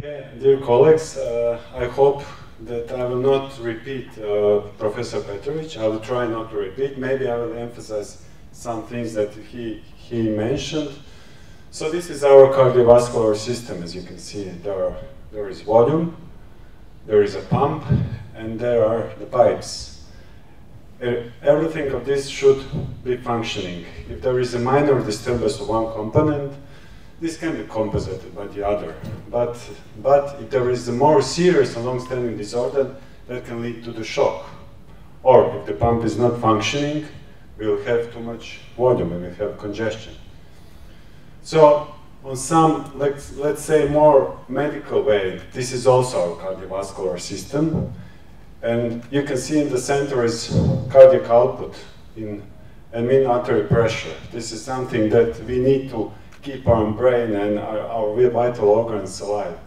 Okay, dear colleagues, I hope that I will not repeat Professor Petrović. I will try not to repeat. Maybe I will emphasize some things that he mentioned. So this is our cardiovascular system, as you can see. There is volume, there is a pump, and there are the pipes. Everything of this should be functioning. If there is a minor disturbance of one component, this can be compensated by the other. But if there is a more serious and long-standing disorder, that can lead to the shock. Or if the pump is not functioning, we will have too much volume and we have congestion. So on some, let's say, more medical way, this is also our cardiovascular system. And you can see in the center is cardiac output and mean artery pressure. This is something that we need to keep our brain and our vital organs alive.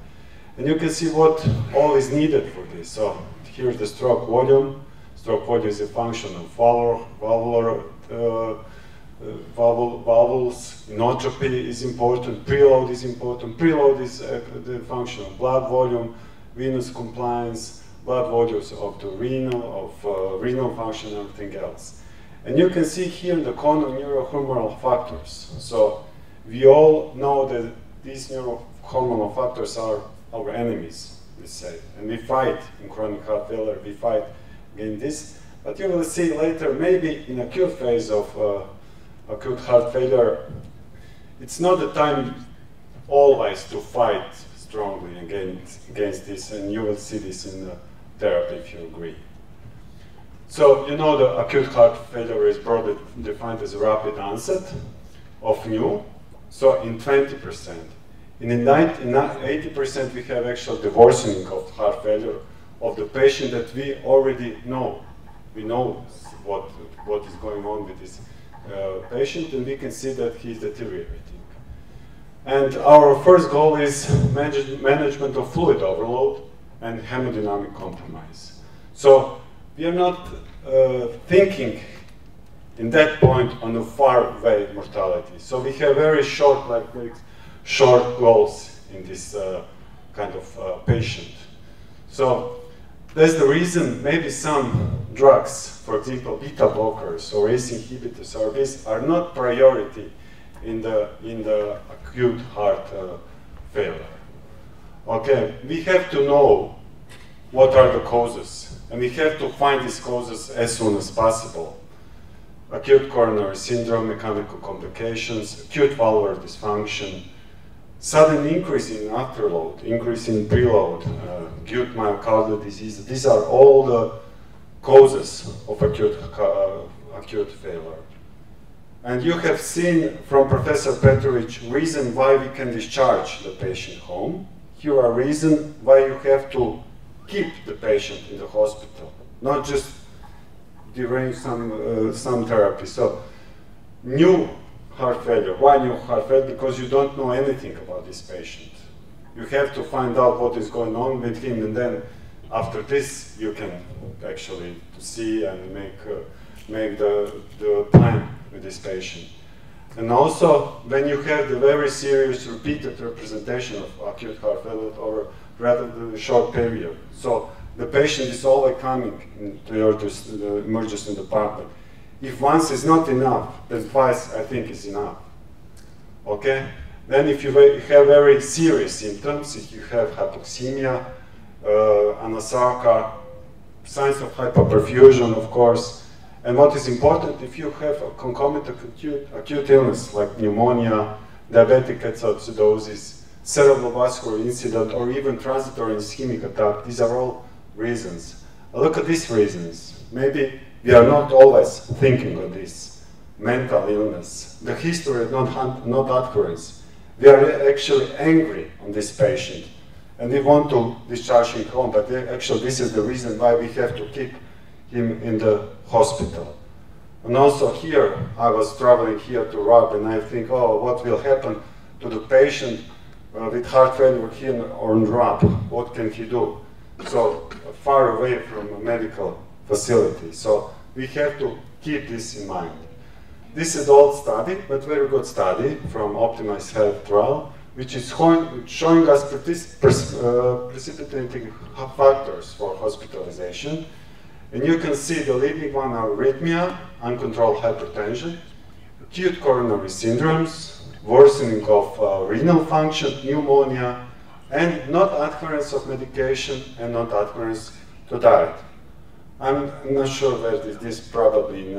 And you can see what all is needed for this. So here's the stroke volume. Stroke volume is a function of valvules. Inotropy is important. Preload is important. Preload is the function of blood volume, venous compliance, blood volumes of the renal function, and everything else. And you can see here in the corner neurohormonal factors. So we all know that these neurohormonal factors are our enemies, let's say. And we fight in chronic heart failure, we fight against this. But you will see later, maybe in acute phase of acute heart failure, it's not the time always to fight strongly against this, and you will see this in the therapy if you agree. So, you know, the acute heart failure is broadly defined as a rapid onset of new. So in 20%. In 80% we have actual divorcing of heart failure of the patient that we already know. We know what is going on with this patient, and we can see that he's deteriorating. And our first goal is management of fluid overload and hemodynamic compromise. So we are not thinking in that point on a far away mortality. So we have very short goals in this kind of patient. So that's the reason maybe some drugs, for example, beta blockers or ACE inhibitors or this are not priority in the acute heart failure. Okay, we have to know what are the causes, and we have to find these causes as soon as possible. Acute coronary syndrome, mechanical complications, acute valvular dysfunction, sudden increase in afterload, increase in preload, acute myocardial disease. These are all the causes of acute failure. And you have seen from Professor Petrović reason why we can discharge the patient home. Here are reasons why you have to keep the patient in the hospital, not just during some therapy. So, new heart failure. Why new heart failure? Because you don't know anything about this patient. You have to find out what is going on with him, and then after this you can actually see and make the plan with this patient. And also, when you have the very serious repeated representation of acute heart failure over rather short period. So the patient is always coming to the emergency department. If once is not enough, then twice I think is enough. Okay? Then if you have very serious symptoms, if you have hypoxemia, anasarca, signs of hypoperfusion, of course, and what is important, if you have a concomitant acute illness like pneumonia, diabetic ketoacidosis, cerebrovascular incident, or even transitory ischemic attack, these are all reasons. Look at these reasons. Maybe we are not always thinking of this. Mental illness, the history of not occurrence. We are actually angry on this patient and we want to discharge him home, but actually this is the reason why we have to keep him in the hospital. And also here, I was traveling here to Rob, and I think, oh, what will happen to the patient with heart failure here on Rob? What can he do? So far away from a medical facility. So we have to keep this in mind. This is old study, but very good study from Optimized Health trial, which is showing us precipitating factors for hospitalization. And you can see the leading one are arrhythmia, uncontrolled hypertension, acute coronary syndromes, worsening of renal function, pneumonia, and not adherence of medication and not adherence to diet. I'm not sure where this is, probably in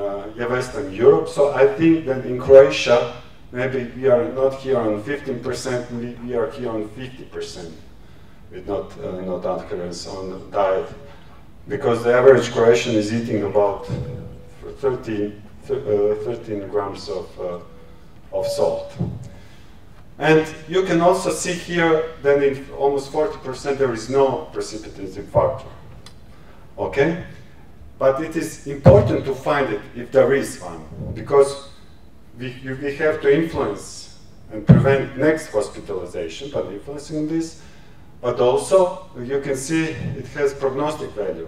Western Europe, so I think that in Croatia, maybe we are not here on 15%, we are here on 50% with not adherence on diet. Because the average Croatian is eating about 13 grams of salt. And you can also see here that in almost 40% there is no precipitating factor. Okay? But it is important to find it if there is one, because we have to influence and prevent next hospitalization by influencing this, but also you can see it has prognostic value.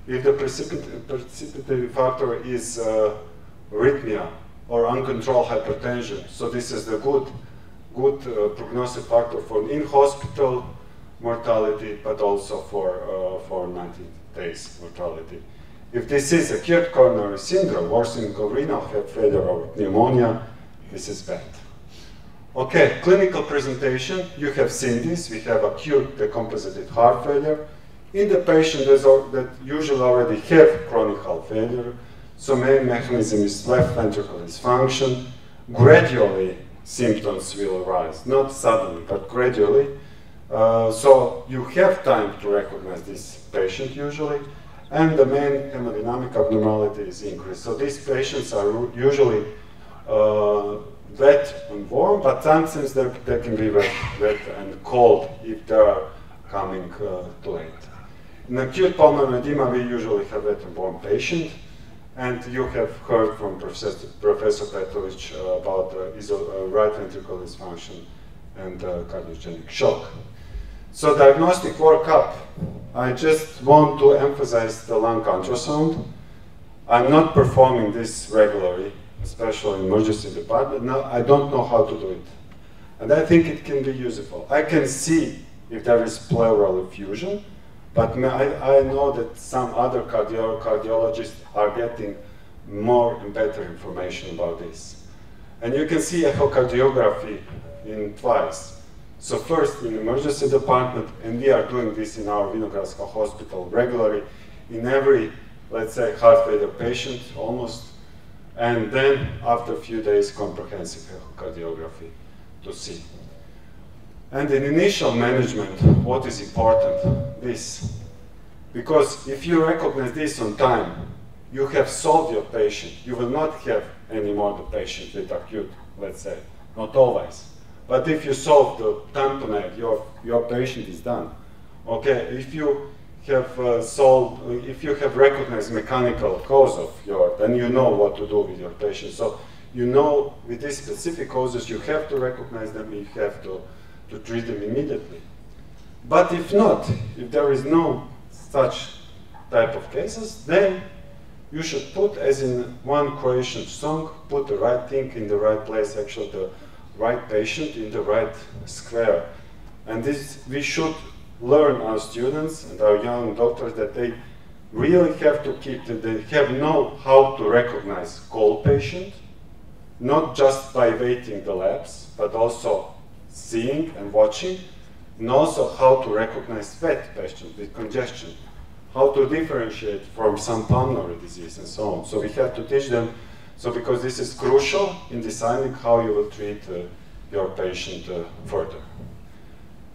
If the precipitating factor is arrhythmia or uncontrolled hypertension, so this is the good prognostic factor for in-hospital mortality, but also for 90 days mortality. If this is acute coronary syndrome, worsening of renal failure or pneumonia, this is bad. Okay, clinical presentation, you have seen this. We have acute decompensated heart failure in the patient that usually already have chronic heart failure. So main mechanism is left ventricle dysfunction. Gradually, symptoms will arise, not suddenly, but gradually. So you have time to recognize this patient usually. And the main hemodynamic abnormality is increased. So these patients are usually wet and warm, but sometimes they can be wet and cold if they are coming too late. In acute pulmonary edema, we usually have wet and warm patient. And you have heard from Professor Petrovic about right ventricle dysfunction and cardiogenic shock. So diagnostic workup, I just want to emphasize the lung ultrasound. I'm not performing this regularly, especially in emergency department. Now, I don't know how to do it. And I think it can be useful. I can see if there is pleural effusion, but I know that some other cardiologists are getting more and better information about this. And you can see echocardiography in twice. So first in emergency department, and we are doing this in our Vinogradska hospital regularly, in every, let's say, heart failure patient almost, and then after a few days, comprehensive echocardiography to see. And in initial management, what is important? This. Because if you recognize this on time, you have solved your patient. You will not have anymore the patient with acute, let's say, not always. But if you solve the tamponade, your patient is done. Okay, if you have if you have recognized mechanical cause of then you know what to do with your patient. So you know with these specific causes, you have to recognize them, you have to treat them immediately. But if not, if there is no such type of cases, then you should put, as in one Croatian song, put the right thing in the right place, actually the right patient in the right square. And this, we should learn our students and our young doctors that they really have to know how to recognize cold patient, not just by waiting the labs, but also seeing and watching, and also how to recognize wet patient with congestion, how to differentiate from some pulmonary disease and so on. So we have to teach them, so because this is crucial in deciding how you will treat your patient further.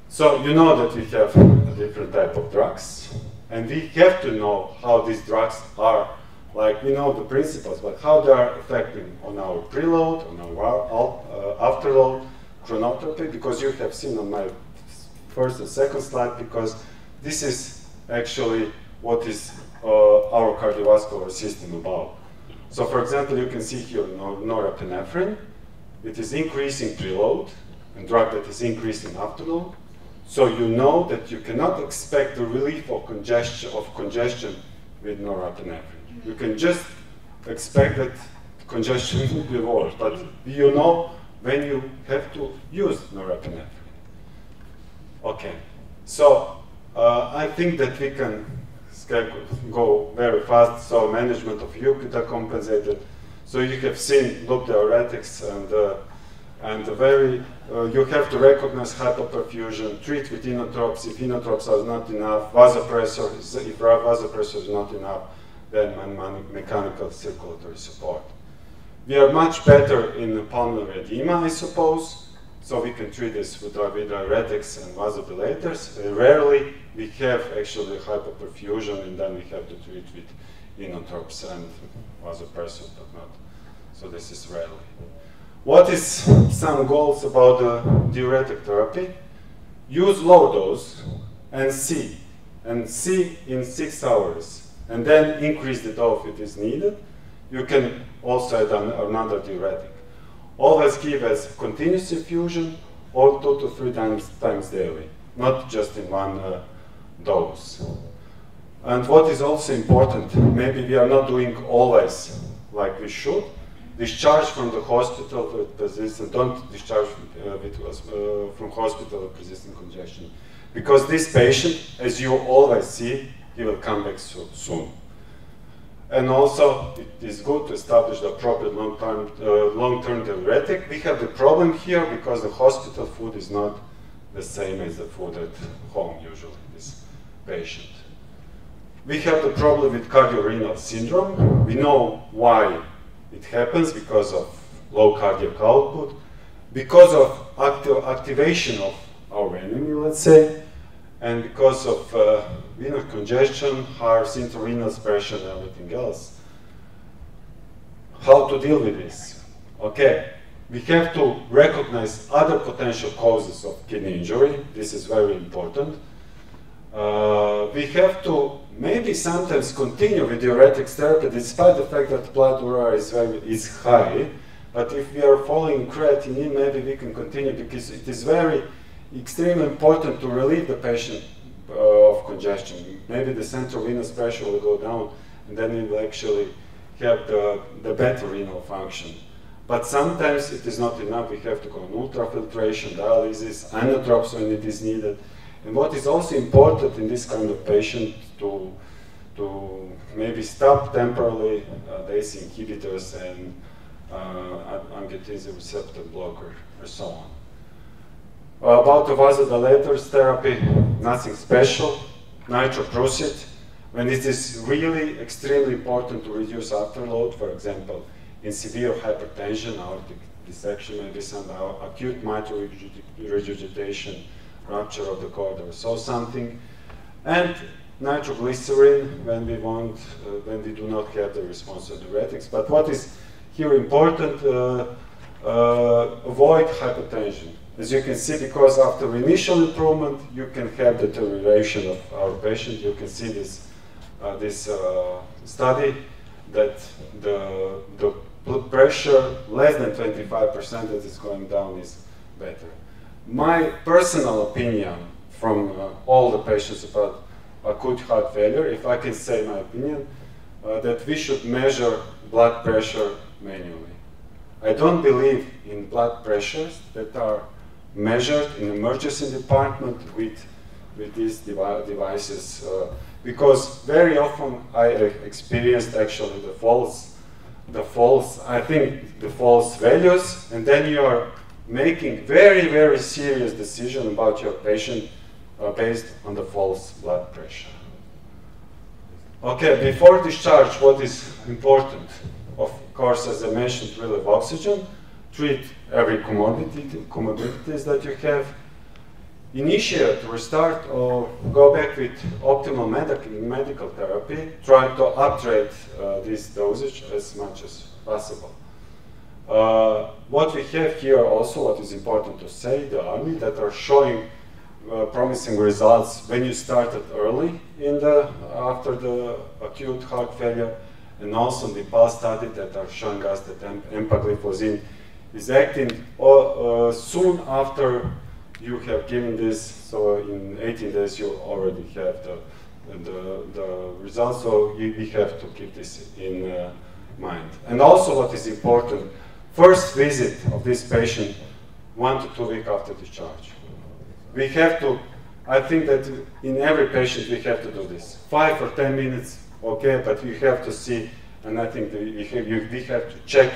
So you know that we have a different type of drugs, and we have to know how these drugs are, like we know the principles, but how they are affecting on our preload, on our afterload, chronotropic, because you have seen on my first and second slide, because this is actually what is our cardiovascular system about. So for example, you can see here norepinephrine. It is increasing preload, and drug that is increasing afterload. So you know that you cannot expect the relief of congestion with norepinephrine. You can just expect that congestion will be worse, but you know when you have to use norepinephrine. Okay, so I think that we can go very fast. So management of acute compensated. So you have seen loop diuretics and you have to recognize hypoperfusion, treat with inotropes. If inotropes are not enough, vasopressor, if vasopressor is not enough, then mechanical circulatory support. We are much better in pulmonary edema, I suppose. So we can treat this with diuretics and vasodilators. Rarely we have actually hypoperfusion, and then we have to treat with inotropes and vasopressors, but not. So this is rarely. What is some goals about the diuretic therapy? Use low dose and see in 6 hours, and then increase the dose if it is needed. You can also add another diuretic. Always give as continuous infusion or 2 to 3 times daily, not just in one dose. And what is also important, maybe we are not doing always like we should. Discharge from the hospital with persistent, don't discharge from hospital with persistent congestion. Because this patient, as you always see, he will come back soon. And also, it is good to establish the appropriate long-term diuretic. We have the problem here because the hospital food is not the same as the food at home, usually, this patient. We have the problem with cardiorenal syndrome. We know why it happens, because of low cardiac output, because of activation of our enemy, let's say, and because of venous congestion, higher intravenous pressure, and everything else. How to deal with this? Okay, we have to recognize other potential causes of kidney injury. This is very important. We have to maybe sometimes continue with diuretic therapy despite the fact that blood urea is high. But if we are following creatinine, maybe we can continue, because it is extremely important to relieve the patient of congestion. Maybe the central venous pressure will go down, and then we will actually have the better renal function. But sometimes it is not enough. We have to go on ultrafiltration, dialysis, inotropes when it is needed. And what is also important in this kind of patient to maybe stop temporarily the ACE inhibitors and angiotensin receptor blocker, or so on. About the vasodilators therapy, nothing special. Nitroprusside, when it is really extremely important to reduce afterload, for example, in severe hypertension, aortic dissection, maybe some acute mitral regurgitation, rupture of the cord, or so something, and nitroglycerin when we do not have the response to diuretics. But what is here important, avoid hypertension. As you can see, because after initial improvement, you can have deterioration of our patient. You can see this study that the blood pressure less than 25% that is going down is better. My personal opinion from all the patients about acute heart failure, if I can say my opinion, that we should measure blood pressure manually. I don't believe in blood pressures that are measured in emergency department with these devices, because very often I experienced actually the false values, and then you are making very, very serious decision about your patient based on the false blood pressure. Okay, before discharge, what is important? Of course, as I mentioned, relieve oxygen, treat every comorbidities that you have, initiate, restart, or go back with optimal medical therapy, try to upgrade this dosage as much as possible. What we have here also, what is important to say, the army that are showing promising results when you started early after the acute heart failure, and also the pulse study that are showing us that empagliflozin is acting soon after you have given this. So in 18 days you already have the results. So we have to keep this in mind. And also, what is important, first visit of this patient 1 to 2 weeks after discharge. We have to I think that in every patient we have to do this. 5 or 10 minutes, okay, but you have to see, and I think that we have to check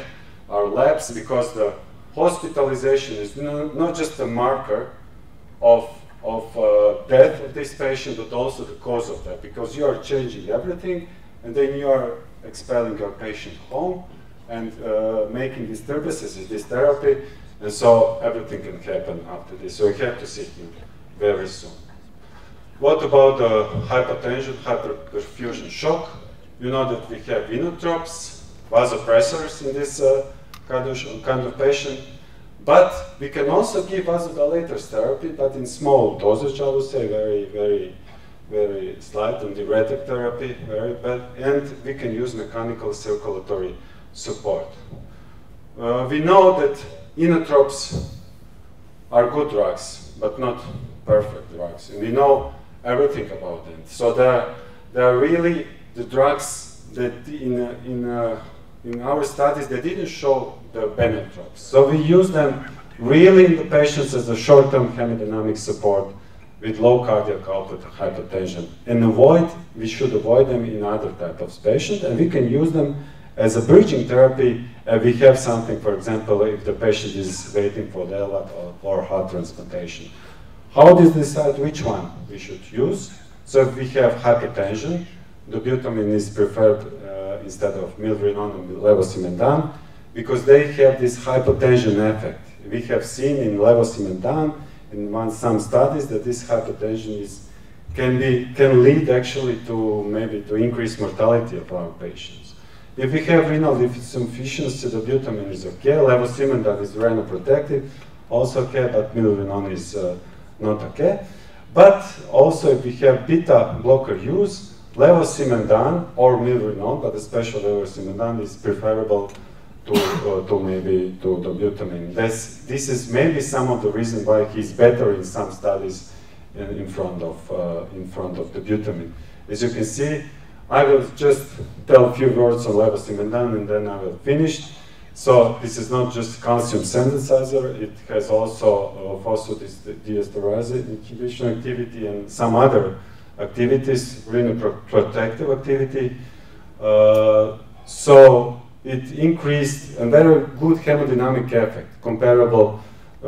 our labs, because the hospitalization is not just a marker of death of this patient, but also the cause of that, because you are changing everything, and then you are expelling your patient home and making disturbances in this therapy, and so everything can happen after this. So you have to see him very soon. What about the hypertension, hyperperfusion shock? You know that we have inotropes, vasopressors in this kind of patient, but we can also give vasodilators therapy, but in small dosage, I would say, very slight, and diuretic therapy, very bad, and we can use mechanical circulatory support. We know that inotropes are good drugs, but not perfect drugs, and we know everything about them. So they are really the drugs that in our studies they didn't show the benetropes. So we use them really in the patients as a short-term hemodynamic support with low cardiac output hypertension, and we should avoid them in other type of patients, and we can use them as a bridging therapy. We have something, for example, if the patient is waiting for the LVAD or heart transplantation. How do we decide which one we should use? So if we have hypertension, dobutamine is preferred instead of milrinone and levosimendan, because they have this hypotension effect. We have seen in levosimendan, in some studies, that this hypertension can lead actually to maybe to increased mortality of our patients. If we have renal insufficiency, dobutamine is okay. Levosimendan is renoprotective, also okay, but milrinone is not okay. But also if we have beta blocker use, levosimendan or milrinone, but especially levosimendan is preferable to maybe to dobutamine. This is maybe some of the reason why he's better in some studies in front of dobutamine. As you can see, I will just tell a few words on levosimendan and then I will finish. So this is not just calcium synthesizer, it has also phosphodiesterase inhibition activity and some other activities, renoprotective activity. So it increased a very good hemodynamic effect, comparable.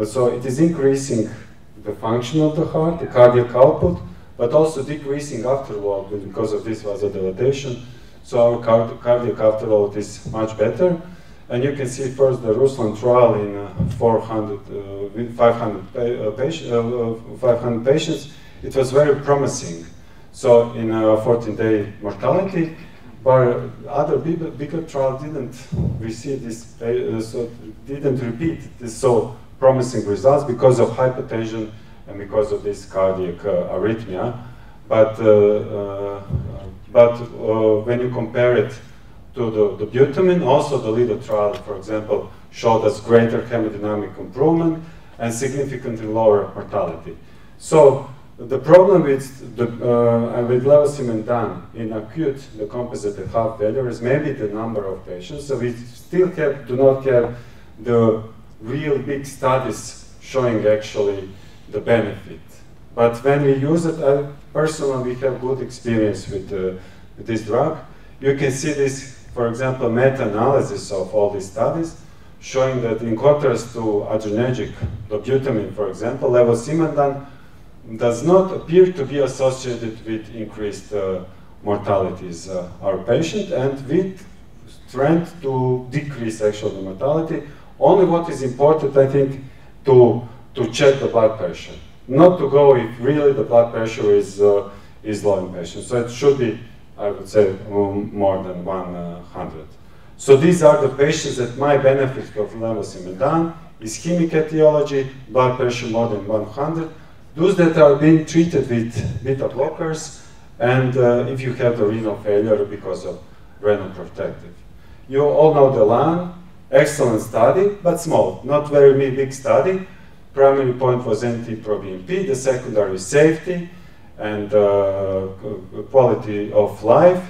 So it is increasing the function of the heart, the cardiac output, but also decreasing afterload because of this vasodilatation. So our cardiac afterload is much better. And you can see first the Ruslan trial in 500 patients. It was very promising. So in 14-day mortality, but other bigger trial didn't receive this, so didn't repeat this so promising results because of hypertension and because of this cardiac arrhythmia. But when you compare it to the dobutamine, also the LIDO trial, for example, showed us greater hemodynamic improvement and significantly lower mortality. So the problem with levosimendan in acute decompensated heart failure is maybe the number of patients. So we still do not have the real big studies showing actually the benefit. But when we use it, personally, we have good experience with this drug. You can see this, for example, meta-analysis of all these studies showing that in contrast to adrenergic dobutamine, for example, levosimendan does not appear to be associated with increased mortalities our patient, and with trend to decrease actually the mortality. Only what is important, I think, to check the blood pressure, not to go if really the blood pressure is low in patients. So it should be, I would say, more than 100. So these are the patients that might benefit from levosimendan. Ischemic etiology, blood pressure more than 100. Those that are being treated with beta blockers, and if you have the renal failure because of renal protective. You all know the LAN, excellent study, but small, not very big study. Primary point was NT-proBNP, the secondary safety and quality of life,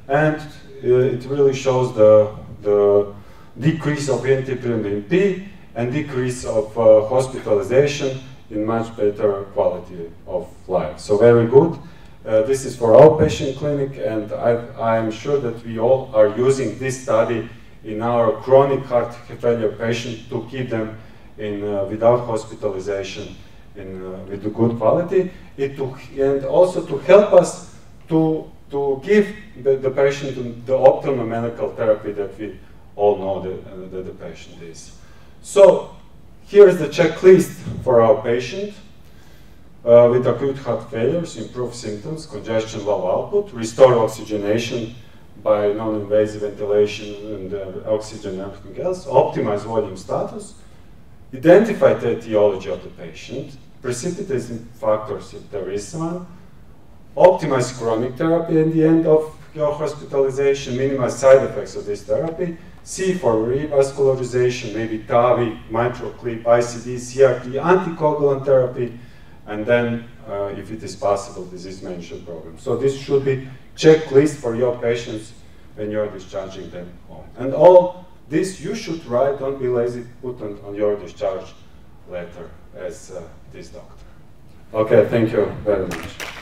and it really shows the decrease of NT-proBNP and decrease of hospitalization in much better quality of life. So very good. This is for outpatient clinic, and I am sure that we all are using this study in our chronic heart failure patients to keep them in, without hospitalization with the good quality, and also to help us to give the patient the optimal medical therapy that we all know that the patient is. So here is the checklist for our patient. With acute heart failures, improve symptoms, congestion, low output, restore oxygenation by non-invasive ventilation and oxygen and everything else, optimize volume status, identify the etiology of the patient, precipitating factors if there is one, optimize chronic therapy at the end of your hospitalization, minimize side effects of this therapy, see for revascularization, maybe TAVI, mitral clip, ICD, CRT, anticoagulant therapy, and then, if it is possible, disease management program. So this should be checklist for your patients when you're discharging them home. And all this you should write, don't be lazy, put on your discharge letter as this doctor. Okay, thank you very much.